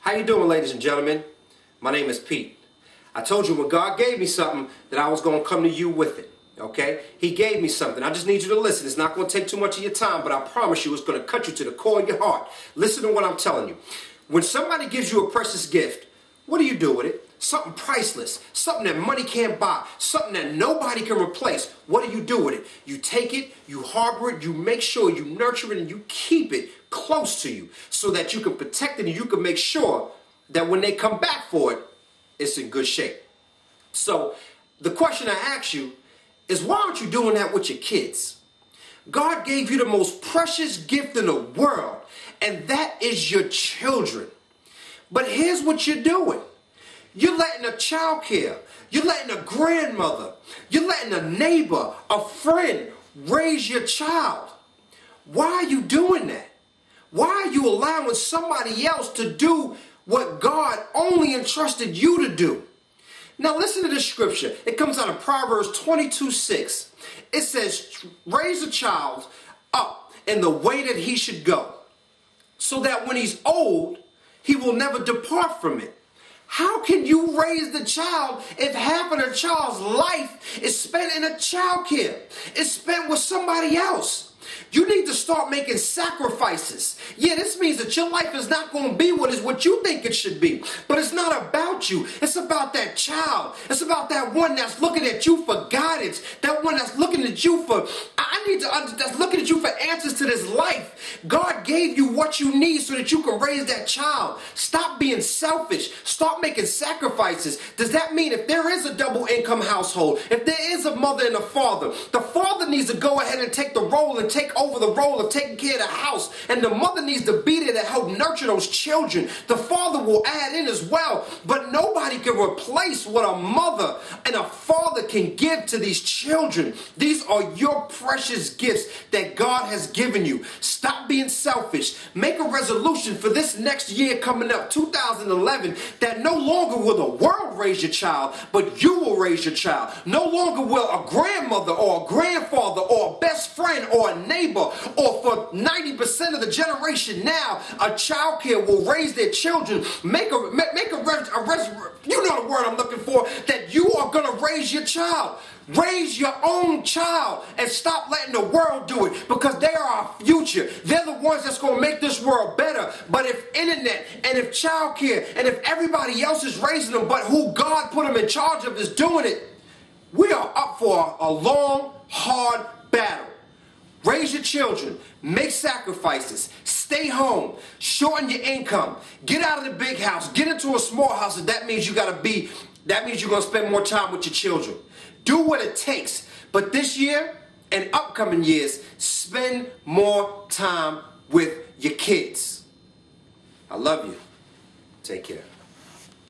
How you doing, ladies and gentlemen? My name is Pete. I told you when God gave me something that I was going to come to you with it, okay? He gave me something. I just need you to listen. It's not going to take too much of your time, but I promise you it's going to cut you to the core of your heart. Listen to what I'm telling you. When somebody gives you a precious gift, what do you do with it? Something priceless, something that money can't buy, something that nobody can replace. What do you do with it? You take it, you harbor it, you make sure you nurture it, and you keep it close to you so that you can protect it and you can make sure that when they come back for it, it's in good shape. So the question I ask you is, why aren't you doing that with your kids? God gave you the most precious gift in the world, and that is your children. But here's what you're doing. You're letting a child care, you're letting a grandmother, you're letting a neighbor, a friend raise your child. Why are you doing that? Why are you allowing somebody else to do what God only entrusted you to do? Now listen to this scripture. It comes out of Proverbs 22:6. It says, raise a child up in the way that he should go, so that when he's old, he will never depart from it. How can you raise the child if half of the child's life is spent in a child care? It's spent with somebody else. You need to start making sacrifices. Yeah, this means that your life is not going to be what you think it should be. But it's not about you. It's about that child. It's about that one that's looking at you for guidance. That one that's looking at you for, that's looking at you for answers to this life. God gave you what you need so that you can raise that child. Stop being selfish. Start making sacrifices. Does that mean if there is a double income household, if there is a mother and a father, the father needs to go ahead and take the role and take over the role of taking care of the house, and the mother needs to be there to help nurture those children. The father will add in as well, but nobody can replace what a mother and a father can give to these children. These are your precious gifts that God has given you. Stop being selfish. Make a resolution for this next year coming up, 2011, that no longer will the world raise your child, but you will raise your child. No longer will a grandmother or a grandfather or a best friend or a neighbor, or for 90% of the generation now, a child care will raise their children. Make a you know the word I'm looking for, that you are going to raise your child. Raise your own child and stop letting the world do it, because they are our future. They're the ones that's going to make this world better. But if internet and if child care and if everybody else is raising them, but who God put them in charge of is doing it, we are up for a long, hard battle. Raise your children, make sacrifices, stay home, shorten your income, get out of the big house, get into a small house. And that means you're going to spend more time with your children. Do what it takes. But this year and upcoming years, spend more time with your kids. I love you. Take care.